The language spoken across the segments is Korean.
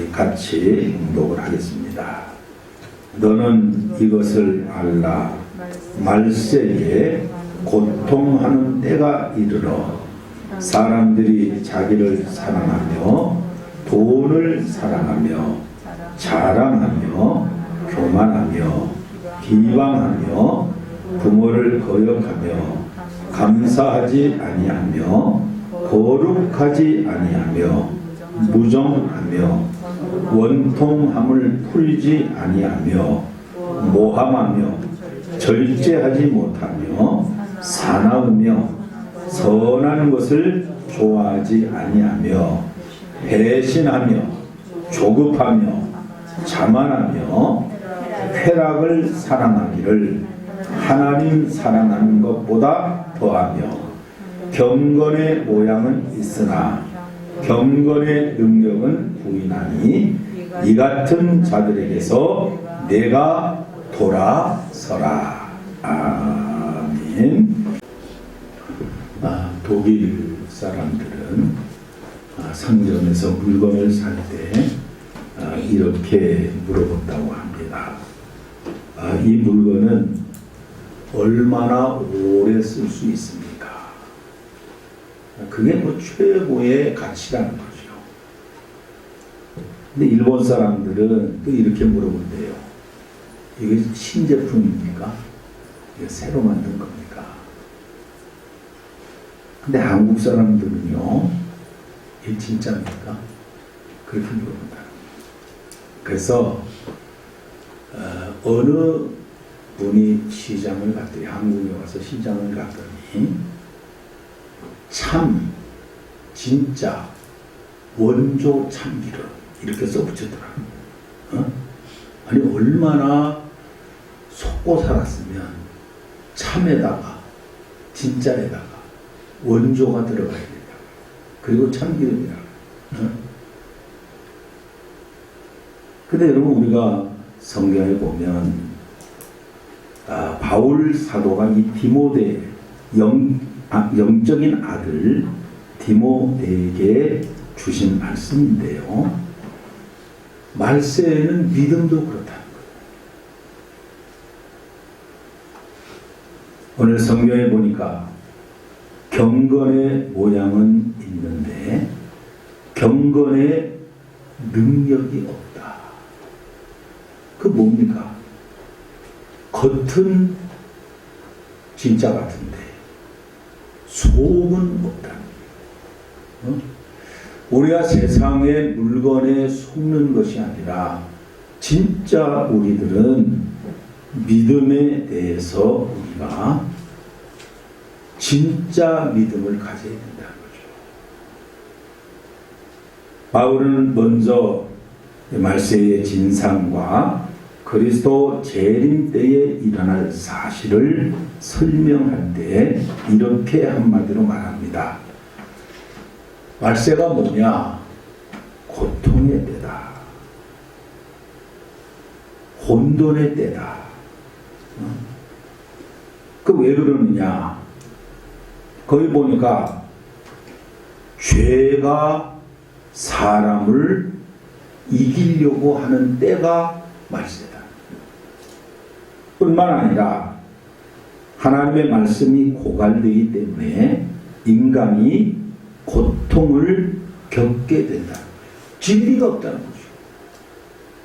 우리 같이 봉독을 하겠습니다. 너는 이것을 알라. 말세에 고통하는 때가 이르러 사람들이 자기를 사랑하며 돈을 사랑하며 자랑하며 교만하며 비방하며 부모를 거역하며 감사하지 아니하며 거룩하지 아니하며 무정하며 원통함을 풀지 아니하며 모함하며 절제하지 못하며 사나우며 선한 것을 좋아하지 아니하며 배신하며 조급하며 자만하며 쾌락을 사랑하기를 하나님 사랑하는 것보다 더하며 경건의 모양은 있으나 경건의 능력은 부인하니 이 같은 자들에게서 내가 돌아서라. 아멘. 독일 사람들은 상점에서 물건을 살 때 이렇게 물어본다고 합니다. 이 물건은 얼마나 오래 쓸 수 있습니까? 그게 최고의 가치라는 거죠. 근데 일본 사람들은 또 이렇게 물어본대요. 이게 신제품입니까? 이게 새로 만든 겁니까? 근데 한국 사람들은요, 이게 진짜입니까? 그렇게 물어본다. 그래서 어느 분이 시장을 갔더니, 한국에 와서 시장을 갔더니 참, 진짜, 원조 참기름 이렇게 써붙였더라고요. 아니 얼마나 속고 살았으면 참에다가 진짜에다가 원조가 들어가야 된다. 그리고 참기름이라고. 근데 여러분 우리가 성경에 보면 바울 사도가 이 디모데 영적인 아들 디모데에게 주신 말씀인데요. 말세에는 믿음도 그렇다는 거예요. 오늘 성경에 보니까 경건의 모양은 있는데 경건의 능력이 없다. 그 뭡니까? 겉은 진짜 같은데 속은 없다는 거예요. 우리가 세상의 물건에 속는 것이 아니라 진짜 우리들은 믿음에 대해서 우리가 진짜 믿음을 가져야 된다는 거죠. 바울은 먼저 말세의 진상과 그리스도 재림 때에 일어날 사실을 설명할 때 이렇게 한마디로 말합니다. 말세가 뭐냐? 고통의 때다. 혼돈의 때다. 그 왜 그러느냐? 거기 보니까 죄가 사람을 이기려고 하는 때가 말세다. 뿐만 아니라 하나님의 말씀이 고갈되기 때문에 인간이 고통을 겪게 된다는 거예요. 진리가 없다는 거죠.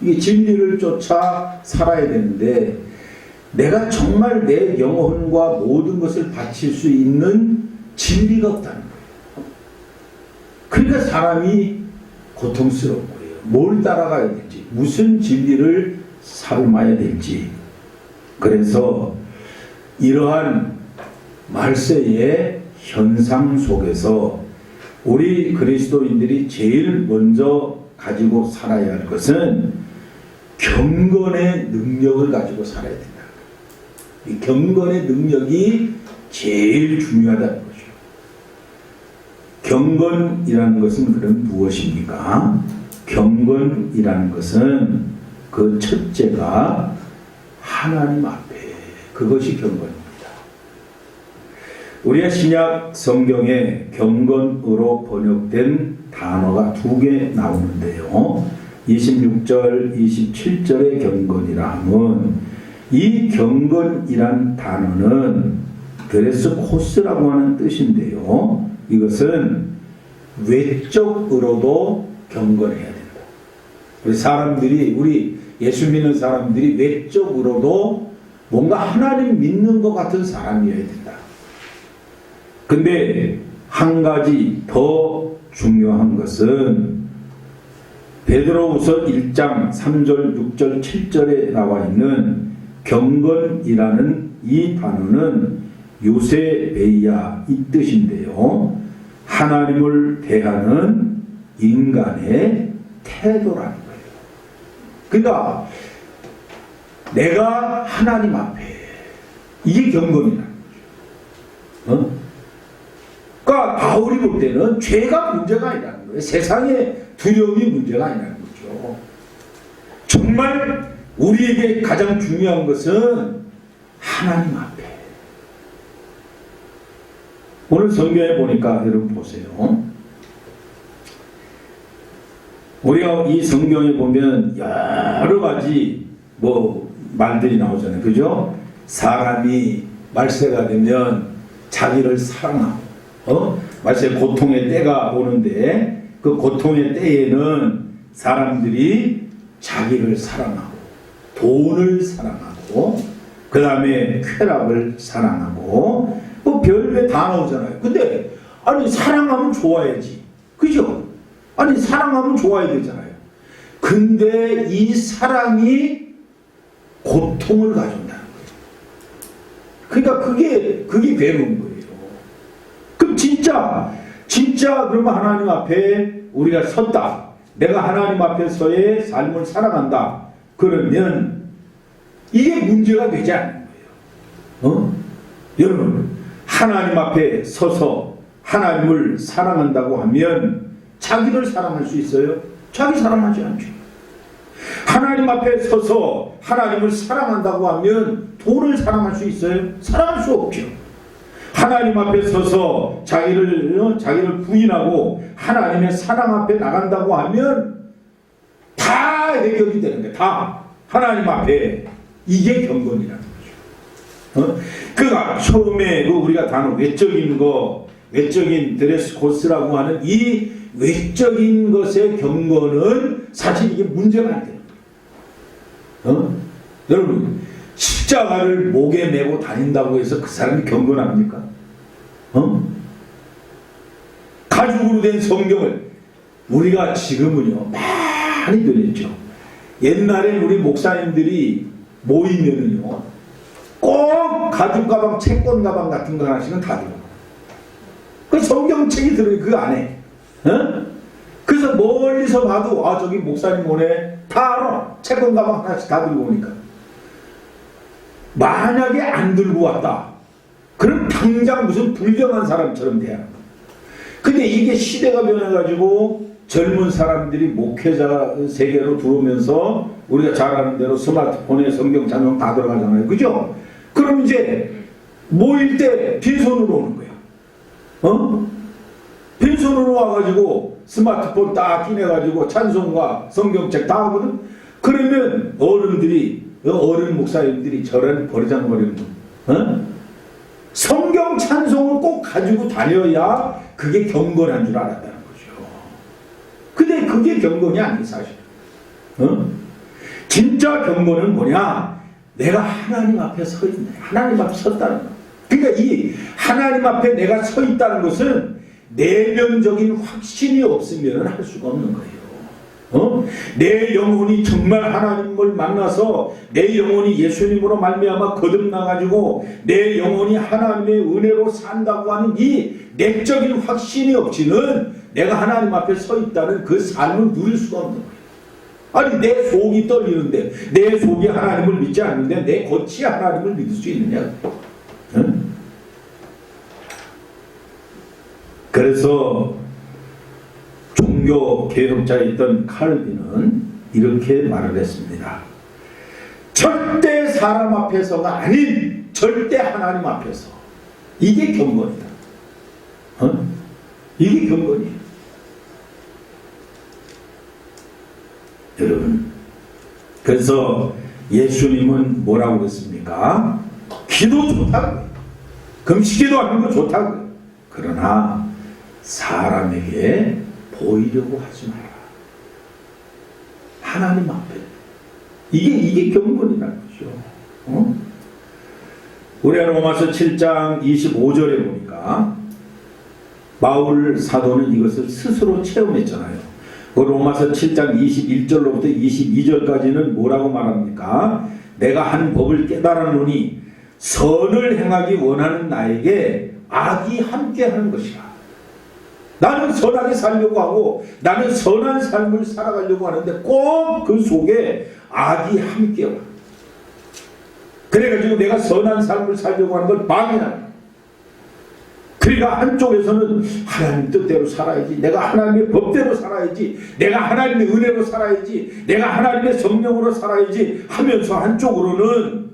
이게 진리를 쫓아 살아야 되는데 내가 정말 내 영혼과 모든 것을 바칠 수 있는 진리가 없다는 거예요. 그러니까 사람이 고통스러운 거예요. 뭘 따라가야 될지, 무슨 진리를 삶아야 될지. 그래서 이러한 말세의 현상 속에서 우리 그리스도인들이 제일 먼저 가지고 살아야 할 것은 경건의 능력을 가지고 살아야 된다. 이 경건의 능력이 제일 중요하다는 거죠. 경건이라는 것은 그럼 무엇입니까? 경건이라는 것은 그 첫째가 하나님 앞에, 그것이 경건입니다. 우리의 신약 성경에 경건으로 번역된 단어가 2개 나오는데요. 26절, 27절의 경건이라 하면 이 경건이란 단어는 드레스 코스라고 하는 뜻인데요. 이것은 외적으로도 경건해야 된다. 우리 예수 믿는 사람들이 외적으로도 뭔가 하나님 믿는 것 같은 사람이어야 된다. 근데 한 가지 더 중요한 것은 베드로후서 1장 3절, 6절, 7절에 나와 있는 경건이라는 이 단어는 요세베이야 이 뜻인데요. 하나님을 대하는 인간의 태도라는 거예요. 그러니까 내가 하나님 앞에 이게 경건이라는 거죠. 그러니까 바울이 볼 때는 죄가 문제가 아니라는 거예요. 세상의 두려움이 문제가 아니라는 거죠. 정말 우리에게 가장 중요한 것은 하나님 앞에. 오늘 성경에 보니까 여러분 보세요. 우리가 이 성경에 보면 여러 가지 말들이 나오잖아요. 그죠? 사람이 말세가 되면 자기를 사랑하고, 말세 고통의 때가 오는데 그 고통의 때에는 사람들이 자기를 사랑하고, 돈을 사랑하고, 그 다음에 쾌락을 사랑하고, 별게 다 나오잖아요. 근데, 사랑하면 좋아야지. 그죠? 사랑하면 좋아야 되잖아요. 근데 이 사랑이 고통을 가져온다는 거예요. 그러니까 그게 괴로운 거예요. 그럼 진짜 그러면 하나님 앞에 우리가 섰다. 내가 하나님 앞에서의 삶을 살아간다. 그러면 이게 문제가 되지 않는 거예요. 여러분, 하나님 앞에 서서 하나님을 사랑한다고 하면 자기를 사랑할 수 있어요? 자기 사랑하지 않죠. 하나님 앞에 서서 하나님을 사랑한다고 하면 돈을 사랑할 수 있어요? 사랑할 수 없죠. 하나님 앞에 서서 자기를 부인하고 하나님의 사랑 앞에 나간다고 하면 다 해결이 되는 거예요. 다 하나님 앞에. 이게 경건이라는 거죠. 그러니까 처음에 우리가 단어 외적인 외적인 드레스 코스라고 하는 이 외적인 것의 경건은 사실 이게 문제가 안 되는 거예요. 여러분, 십자가를 목에 메고 다닌다고 해서 그 사람이 경건합니까? 가죽으로 된 성경을 우리가 지금은요 많이 들었죠. 옛날에 우리 목사님들이 모이면은요 꼭 가죽 가방, 채권 가방 같은 거 하나씩은 다 들어. 그 성경책이 들어요 그 안에. 그래서 멀리서 봐도 저기 목사님 오네 다 알아. 채권 가방 하나씩 다 들고 오니까. 만약에 안 들고 왔다 그럼 당장 무슨 불경한 사람처럼 돼야 합니다. 근데 이게 시대가 변해가지고 젊은 사람들이 목회자 세계로 들어오면서 우리가 잘 아는 대로 스마트폰에 성경 찬송 다 들어가잖아요. 그죠? 그럼 이제 모일 때 빈손으로 오는 거예요. 빈손으로 와가지고 스마트폰 딱 끼내가지고 찬송과 성경책 다 하거든? 그러면 어른 목사님들이 저런 버르장머리는 성경 찬송을 꼭 가지고 다녀야 그게 경건한 줄 알았다는 거죠. 근데 그게 경건이 아니에요 사실. 진짜 경건은 뭐냐? 내가 하나님 앞에 서 있네. 하나님 앞에 섰다는 거. 그러니까 이 하나님 앞에 내가 서 있다는 것은 내면적인 확신이 없으면 할 수가 없는 거예요. 내 영혼이 정말 하나님을 만나서 내 영혼이 예수님으로 말미암아 거듭나가지고 내 영혼이 하나님의 은혜로 산다고 하는 이 내적인 확신이 없이는 내가 하나님 앞에 서 있다는 그 삶을 누릴 수가 없는 거예요. 아니 내 속이 떨리는데 내 속이 하나님을 믿지 않는데 내 겉이 하나님을 믿을 수 있느냐. 그래서 종교 개혁자였던 칼빈은 이렇게 말을 했습니다. 절대 사람 앞에서가 아닌 절대 하나님 앞에서. 이게 경건이다. 이게 경건이에요. 여러분, 그래서 예수님은 뭐라고 그랬습니까? 기도 좋다고, 금식기도 하는 거 좋다고. 그러나 사람에게 보이려고 하지 마라. 하나님 앞에. 이게 경건이라는 거죠. 우리 로마서 7장 25절에 보니까 바울 사도는 이것을 스스로 체험했잖아요. 그 로마서 7장 21절로부터 22절까지는 뭐라고 말합니까? 내가 한 법을 깨달았노니 선을 행하기 원하는 나에게 악이 함께하는 것이라. 나는 선하게 살려고 하고 나는 선한 삶을 살아가려고 하는데 꼭 그 속에 악이 함께 와. 그래가지고 내가 선한 삶을 살려고 하는 걸 방해하는. 그러니까 한쪽에서는 하나님 뜻대로 살아야지, 내가 하나님의 법대로 살아야지, 내가 하나님의 은혜로 살아야지, 내가 하나님의 성령으로 살아야지 하면서 한쪽으로는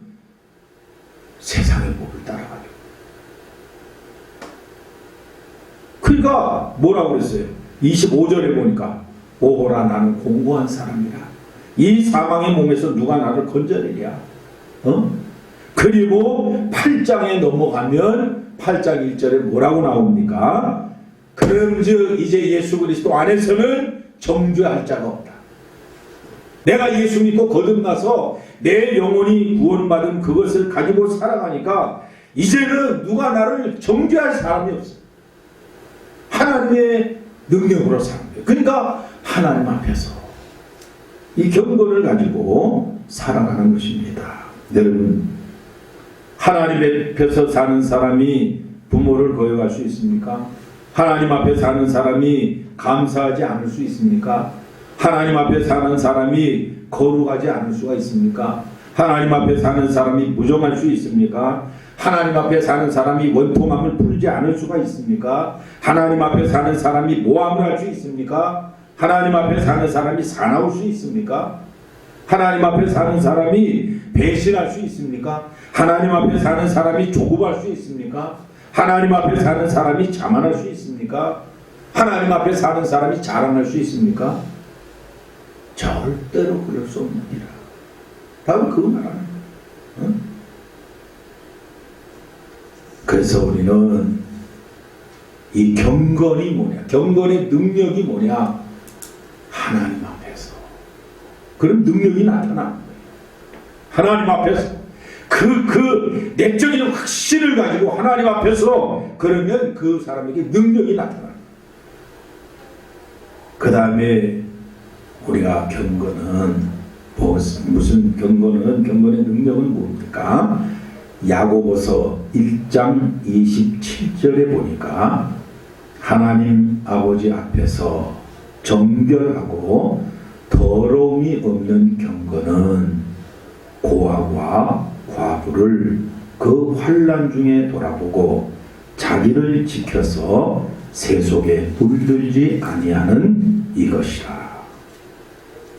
세상의 법을 따라가요. 그러니까 뭐라고 그랬어요? 25절에 보니까 오호라 나는 공고한 사람이라. 이 사망의 몸에서 누가 나를 건져내랴. 그리고 8장에 넘어가면 8장 1절에 뭐라고 나옵니까? 그런즉 이제 예수 그리스도 안에서는 정죄할 자가 없다. 내가 예수 믿고 거듭나서 내 영혼이 구원받은 그것을 가지고 살아가니까 이제는 누가 나를 정죄할 사람이 없어. 하나님의 능력으로 사는 거예요. 그러니까 하나님 앞에서 이 경건을 가지고 살아가는 것입니다. 여러분, 하나님 앞에서 사는 사람이 부모를 거역할 수 있습니까? 하나님 앞에 사는 사람이 감사하지 않을 수 있습니까? 하나님 앞에 사는 사람이 거룩하지 않을 수가 있습니까? 하나님 앞에 사는 사람이 부정할 수 있습니까? 하나님 앞에 사는 사람이 원통함을 풀지 않을 수가 있습니까? 하나님 앞에 사는 사람이 모함을 할 수 있습니까? 하나님 앞에 사는 사람이 사나울 수 있습니까? 하나님 앞에 사는 사람이 배신할 수 있습니까? 하나님 앞에 사는 사람이 조급할 수 있습니까? 하나님 앞에 사는 사람이 자만할 수 있습니까? 하나님 앞에 사는 사람이 자랑할 수 있습니까? 절대로 그럴 수 없느니라. 바로 그 말하는 거예요. 그래서 우리는 이 경건이 뭐냐, 경건의 능력이 뭐냐, 하나님 앞에서 그런 능력이 나타나는 거예요. 하나님 앞에서 그 내적인 확신을 가지고 하나님 앞에서 그러면 그 사람에게 능력이 나타나는 거예요. 그 다음에 우리가 경건은 무슨 경건의 능력은 뭡니까? 야고보서 1장 27절에 보니까 하나님 아버지 앞에서 정결하고 더러움이 없는 경건은 고아와 과부를 그 환난 중에 돌아보고 자기를 지켜서 세속에 물들지 아니하는 이것이라.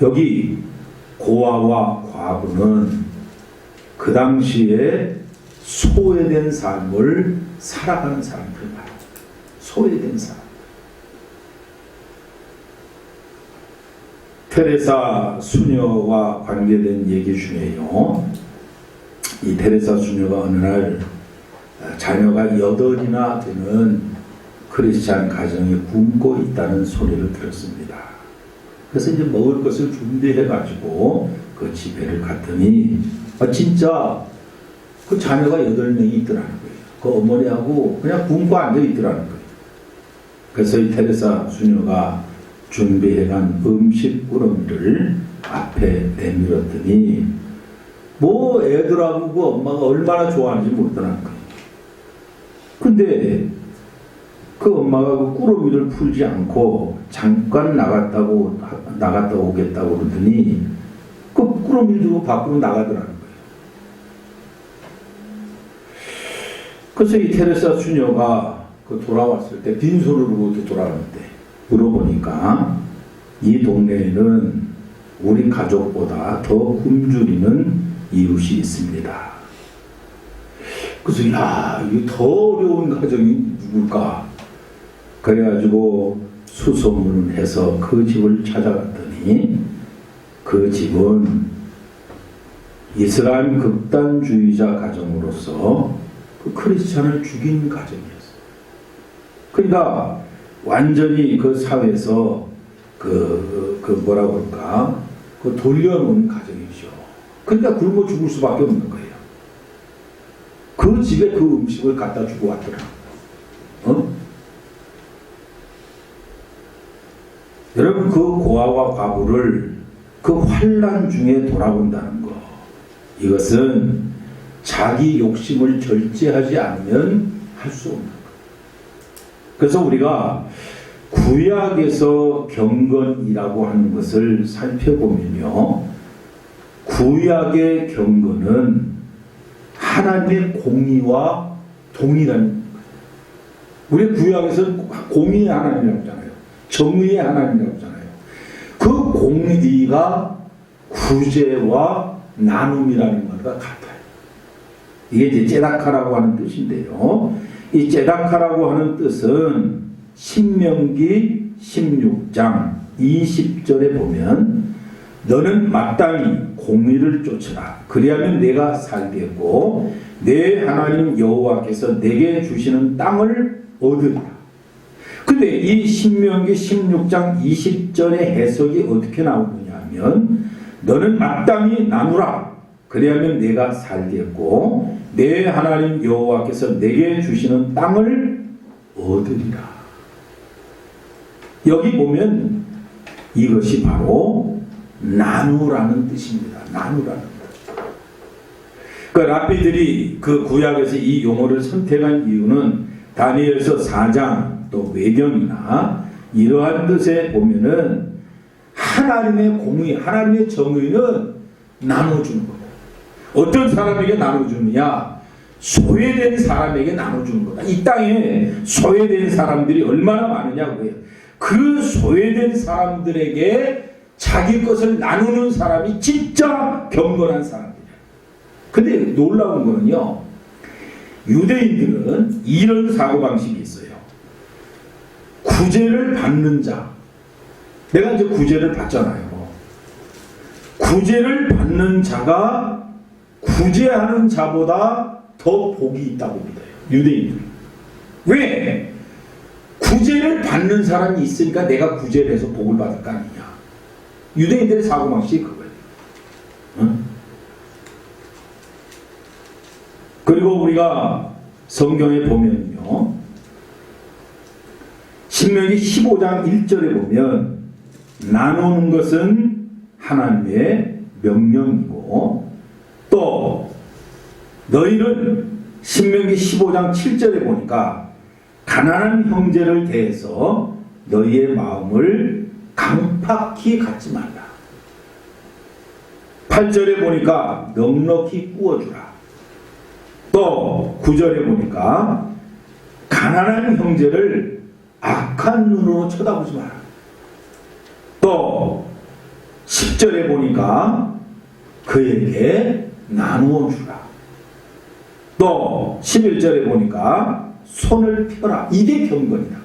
여기 고아와 과부는 그 당시에 소외된 삶을 살아가는 사람들 말이에요. 소외된 사람. 테레사 수녀와 관계된 얘기 중에요. 이 테레사 수녀가 어느 날 자녀가 8이나 되는 크리스찬 가정이 굶고 있다는 소리를 들었습니다. 그래서 이제 먹을 것을 준비해가지고 그 집회를 갔더니 진짜 그 자녀가 8명이 있더라는 거예요. 그 어머니하고 그냥 굶고 앉아있더라는 거예요. 그래서 이 테레사 수녀가 준비해간 음식 꾸러미를 앞에 내밀었더니 뭐 애들하고 그 엄마가 얼마나 좋아하는지 모르더라는 거예요. 근데 그 엄마가 그 꾸러미를 풀지 않고 잠깐 나갔다 오겠다고 그러더니 그 꾸러미를 두고 밖으로 나가더라는 거예요. 그래서 이 테레사 수녀가 돌아왔을 때 빈손으로 돌아왔는데 물어보니까 이 동네에는 우리 가족보다 더 굶주리는 이웃이 있습니다. 그래서 이게 더 어려운 가정이 누굴까? 그래가지고 수소문을 해서 그 집을 찾아갔더니 그 집은 이스라엘 극단주의자 가정으로서 그 크리스찬을 죽인 가정이었어요. 그러니까 완전히 그 사회에서 뭐라 그럴까, 돌려놓은 가정이죠. 그러니까 굶어 죽을 수밖에 없는 거예요. 그 집에 그 음식을 갖다 주고 왔더라. 여러분, 그 고아와 과부를 그 환난 중에 돌아본다는 거, 이것은 자기 욕심을 절제하지 않으면 할 수 없는 거예요. 그래서 우리가 구약에서 경건이라고 하는 것을 살펴보면요, 구약의 경건은 하나님의 공의와 동일한 거예요. 우리 구약에서는 공의의 하나님이라고 하잖아요. 정의의 하나님이라고 하잖아요. 그 공의가 구제와 나눔이라는 것과 같아요. 이게 이제 제다카라고 하는 뜻인데요. 이 제다카라고 하는 뜻은 신명기 16장 20절에 보면 너는 마땅히 공의를 쫓으라. 그리하면 내가 살겠고 내 하나님 여호와께서 내게 주시는 땅을 얻으리라. 근데 이 신명기 16장 20절의 해석이 어떻게 나오느냐 하면 너는 마땅히 나누라. 그리하면 내가 살겠고 내 하나님 여호와께서 내게 주시는 땅을 얻으리라. 여기 보면 이것이 바로 나누라는 뜻입니다. 나누라는 뜻. 그 랍비들이 그 구약에서 이 용어를 선택한 이유는 다니엘서 4장 또 외경이나 이러한 뜻에 보면은 하나님의 공의, 하나님의 정의는 나눠주는 거예요. 어떤 사람에게 나눠주느냐? 소외된 사람에게 나눠주는 거다. 이 땅에 소외된 사람들이 얼마나 많으냐 그거예요. 그 소외된 사람들에게 자기 것을 나누는 사람이 진짜 경건한 사람이에요. 근데 놀라운 거는요, 유대인들은 이런 사고방식이 있어요. 구제를 받는 자, 내가 이제 구제를 받잖아요. 구제를 받는 자가 구제하는 자보다 더 복이 있다고 믿어요. 유대인들이. 왜? 구제를 받는 사람이 있으니까 내가 구제를 해서 복을 받을 거 아니냐. 유대인들의 사고방식이 그거예요. 응? 그리고 우리가 성경에 보면요, 신명기 15장 1절에 보면 나누는 것은 하나님의 명령이고, 또 너희는 신명기 15장 7절에 보니까 가난한 형제를 대해서 너희의 마음을 강팍히 갖지 말라. 8절에 보니까 넉넉히 꾸어주라. 또 9절에 보니까 가난한 형제를 악한 눈으로 쳐다보지 마라. 또 10절에 보니까 그에게 나누어 주라. 또 11절에 보니까 손을 펴라. 이게 경건이다.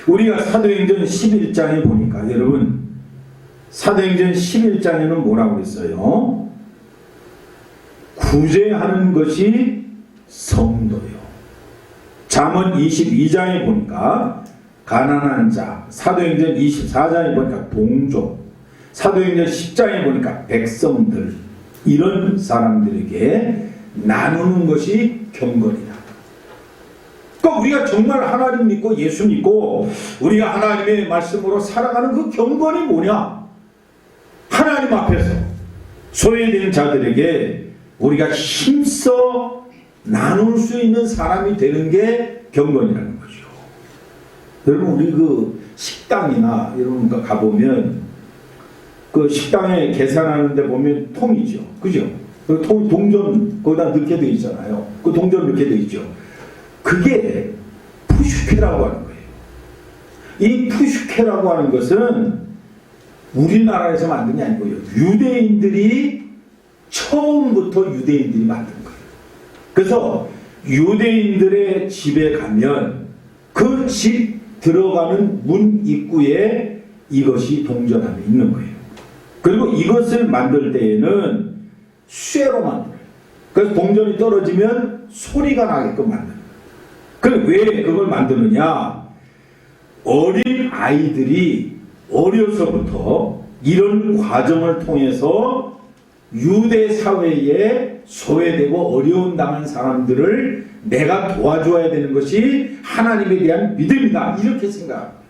우리가 사도행전 11장에 보니까 여러분, 사도행전 11장에는 뭐라고 했어요? 구제하는 것이 성도요. 잠언 22장에 보니까 가난한 자, 사도행전 24장에 보니까 동족, 사도행전 10장에 보니까 백성들, 이런 사람들에게 나누는 것이 경건이다. 그러니까 우리가 정말 하나님 믿고 예수 믿고 우리가 하나님의 말씀으로 살아가는 그 경건이 뭐냐? 하나님 앞에서 소외된 자들에게 우리가 힘써 나눌 수 있는 사람이 되는 게 경건이라는 거죠. 여러분, 우리 그 식당이나 이런 거 가보면 그 식당에 계산하는 데 보면 통이죠. 그죠? 그 통, 동전 거기다 넣게 돼 있잖아요. 그 동전 넣게 돼 있죠. 그게 푸슈케라고 하는 거예요. 이 푸슈케라고 하는 것은 우리나라에서 만든 게 아니고요. 유대인들이 처음부터 유대인들이 만든 거예요. 그래서 유대인들의 집에 가면 그 집 들어가는 문 입구에 이것이 동전함에 있는 거예요. 그리고 이것을 만들 때에는 쇠로 만들어요. 그래서 동전이 떨어지면 소리가 나게끔 만들어요. 그럼 왜 그걸 만드느냐? 어린 아이들이 어려서부터 이런 과정을 통해서 유대 사회에 소외되고 어려움 당한 사람들을 내가 도와줘야 되는 것이 하나님에 대한 믿음이다, 이렇게 생각합니다.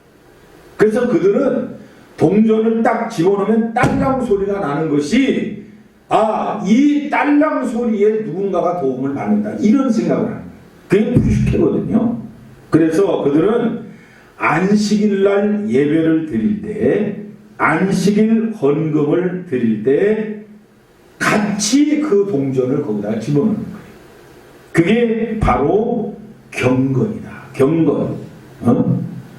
그래서 그들은 동전을 딱 집어넣으면 딸랑 소리가 나는 것이, 이 딸랑 소리에 누군가가 도움을 받는다, 이런 생각을 합니다. 그게 푸시케거든요. 그래서 그들은 안식일날 예배를 드릴 때, 안식일 헌금을 드릴 때 같이 그 동전을 거기다 집어넣는 거예요. 그게 바로 경건이다. 경건.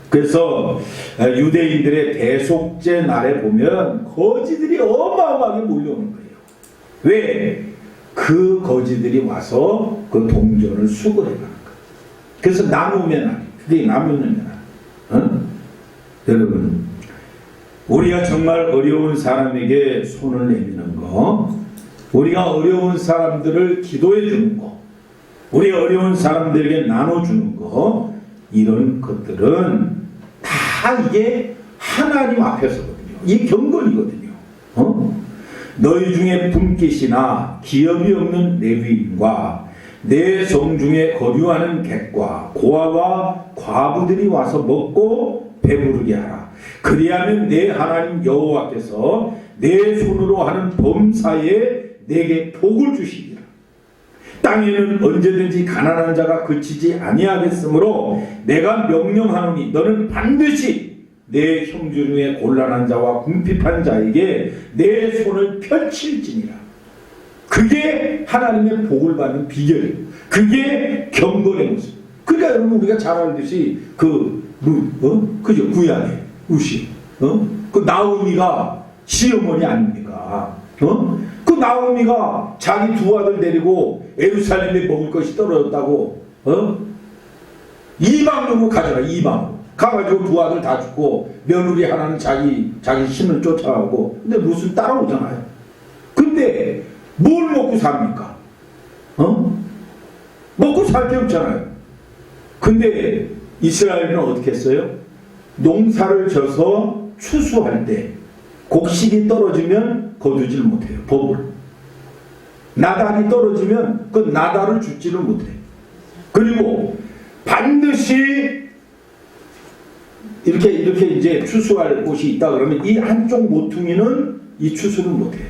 그래서 유대인들의 대속제 날에 보면 거지들이 어마어마하게 몰려오는 거예요. 왜? 그 거지들이 와서 그 동전을 수거해 가는 거예요. 그래서 나누면 안 돼. 그게 나누면 안 돼. 여러분, 우리가 정말 어려운 사람에게 손을 내미는 거, 우리가 어려운 사람들을 기도해 주는 거, 우리 어려운 사람들에게 나눠주는 거, 이런 것들은 다 이게 하나님 앞에서거든요. 이게 경건이거든요. 너희 중에 분깃이나 기업이 없는 레위인과 내 성 중에 거류하는 객과 고아와 과부들이 와서 먹고 배부르게 하라. 그리하면 내 하나님 여호와께서 내 손으로 하는 범사에 내게 복을 주시리라. 땅에는 언제든지 가난한 자가 그치지 아니하겠으므로 내가 명령하노니 너는 반드시 내 형제 중에 곤란한 자와 궁핍한 자에게 내 손을 펼칠지니라. 그게 하나님의 복을 받는 비결이에요. 그게 경건의 모습. 그러니까 여러분, 우리가 잘 알듯이 그죠? 구약의 우시, 그 나오미가 시어머니 아닙니까? 그 나오미가 자기 두 아들 데리고 예루살렘에 먹을 것이 떨어졌다고, 이방으로 가져가, 이방. 가가지고 두 아들 다 죽고, 며느리 하나는 자기 신을 쫓아가고, 근데 무슨 따라오잖아요. 근데, 뭘 먹고 삽니까? 먹고 살 게 없잖아요. 근데, 이스라엘은 어떻게 했어요? 농사를 져서 추수할 때, 곡식이 떨어지면 거두질 못해요. 법을. 나달이 떨어지면 그 나달을 줍지를 못해요. 그리고 반드시 이렇게 이제 추수할 곳이 있다 그러면 이 한쪽 모퉁이는 이 추수를 못해요.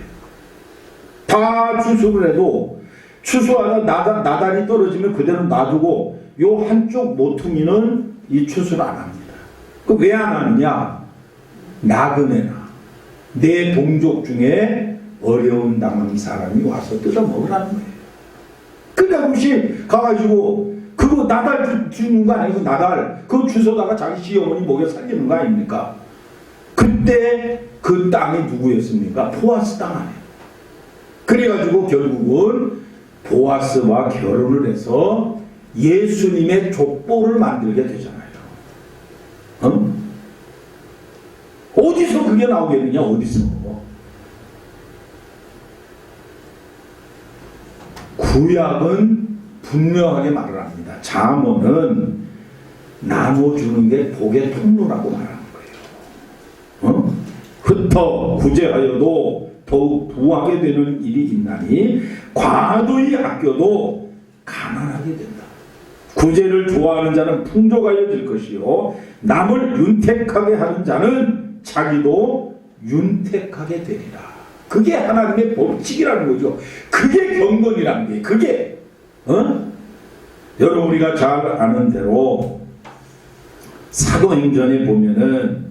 다 추수를 해도 추수하다 나달이 떨어지면 그대로 놔두고 요 한쪽 모퉁이는 이 추수를 안 합니다. 그 왜 안 하느냐? 나그네나 내 동족 중에 어려운 당한 사람이 와서 뜯어 먹으라는 거예요. 그러니까 혹시 가가지고 그거 나달 주는 거 아니고 나달 그거 주워다가 자기 시어머니 먹여 살리는 거 아닙니까? 그때 그 땅이 누구였습니까? 보아스 땅 아니에요. 그래가지고 결국은 보아스와 결혼을 해서 예수님의 족보를 만들게 되잖아요. 어디서 그게 나오겠느냐? 어디서? 구약은 분명하게 말을 합니다. 잠언은 나눠주는 게 복의 통로라고 말하는 거예요. 흩어 구제하여도 더욱 부하게 되는 일이 있나니 과도히 아껴도 가난하게 된다. 구제를 좋아하는 자는 풍족하여질 것이요 남을 윤택하게 하는 자는 자기도 윤택하게 되리라. 그게 하나님의 법칙이라는 거죠. 그게 경건이라는 게 그게 여러분 우리가 잘 아는 대로 사도행전에 보면은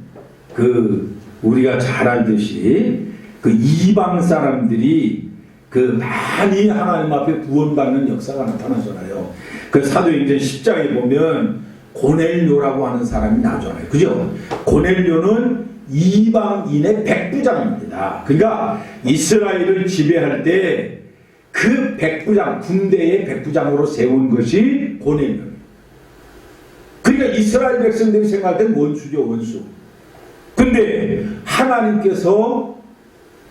우리가 잘 알듯이 그 이방 사람들이 많이 하나님 앞에 구원받는 역사가 나타나잖아요. 그 사도행전 10장에 보면 고넬료라고 하는 사람이 나오잖아요. 그죠? 고넬료는 이방인의 백부장입니다. 그러니까 이스라엘을 지배할 때 그 백부장, 군대의 백부장으로 세운 것이 고넬료. 그러니까 이스라엘 백성들이 생각할 땐 원수죠, 원수. 근데 하나님께서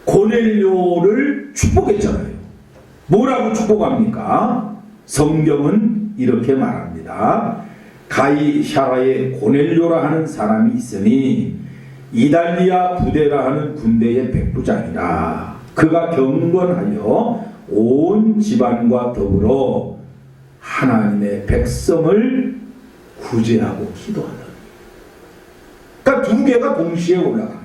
고넬료를 축복했잖아요. 뭐라고 축복합니까? 성경은 이렇게 말합니다. 가이샤라의 고넬료라 하는 사람이 있으니 이달리아 부대라 하는 군대의 백부장이라. 그가 경건하여 온 집안과 더불어 하나님의 백성을 구제하고 기도하더니. 그러니까 두 개가 동시에 올라가는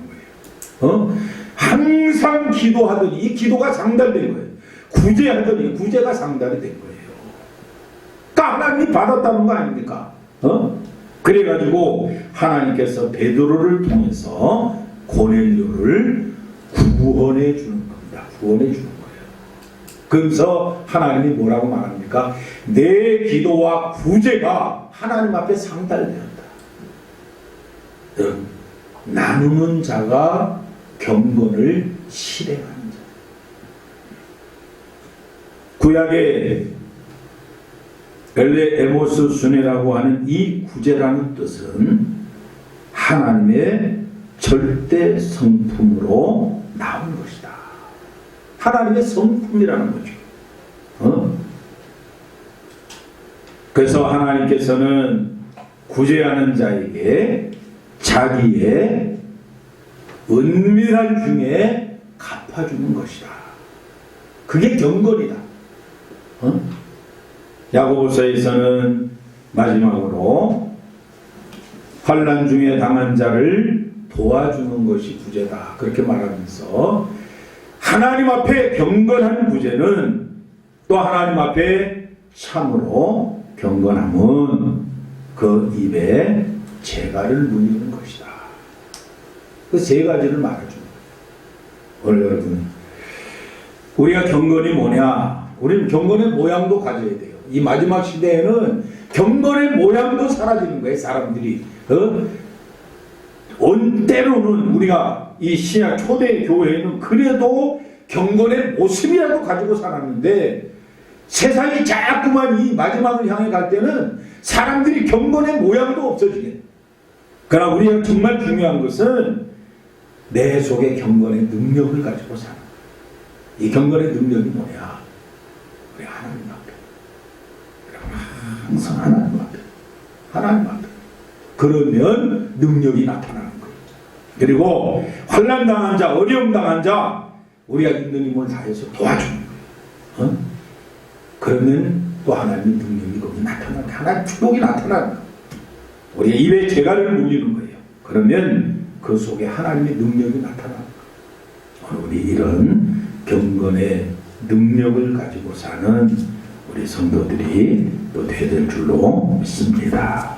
거예요. 항상 기도하더니 이 기도가 상달된 거예요. 구제하더니 구제가 상달이 된 거예요. 그러니까 하나님이 받았다는 거 아닙니까? 그래가지고 하나님께서 베드로를 통해서 고넬료를 구원해 주는 겁니다. 구원해 주는 거예요. 그래서 하나님이 뭐라고 말합니까? 내 기도와 구제가 하나님 앞에 상달되었다. 나누는 자가 경건을 실행하는 자. 구약의 엘레 에모스 수네라고 하는 이 구제라는 뜻은 하나님의 절대 성품으로 나온 것이다. 하나님의 성품이라는 거죠. 그래서 하나님께서는 구제하는 자에게 자기의 은밀한 중에 갚아주는 것이다. 그게 경건이다. 야고보서에서는 마지막으로 환난 중에 당한 자를 도와주는 것이 구제다. 그렇게 말하면서 하나님 앞에 경건한 구제는 또 하나님 앞에 참으로 경건함은 그 입에 재갈을 물리는 것이다. 그 세 가지를 말해줍니다. 오늘 여러분, 우리가 경건이 뭐냐? 우리는 경건의 모양도 가져야 돼요. 이 마지막 시대에는 경건의 모양도 사라지는 거예요. 사람들이. 때로는 우리가 이 신약 초대 교회에는 그래도 경건의 모습이라도 가지고 살았는데 세상이 자꾸만 이 마지막을 향해 갈 때는 사람들이 경건의 모양도 없어지게. 그러나 우리가 정말 중요한 것은 내 속에 경건의 능력을 가지고 사는 거예요. 이 경건의 능력이 뭐냐? 우리 하나님 앞에. 항상 하나님 앞에. 하나님 앞에. 그러면 능력이 나타나는 거예요. 그리고 환난 당한 자, 어려움 당한 자, 우리가 있는 힘을 다해서 도와주는 거예요. 그러면 또 하나님의 능력이 거기 나타나는 거예요. 하나님의 축복이 나타나는 거예요. 우리가 입에 재갈을 물리는 거예요. 그러면 그 속에 하나님의 능력이 나타나는 거예요. 우리 이런 경건의 능력을 가지고 사는 우리 성도들이 또 되될 줄로 믿습니다.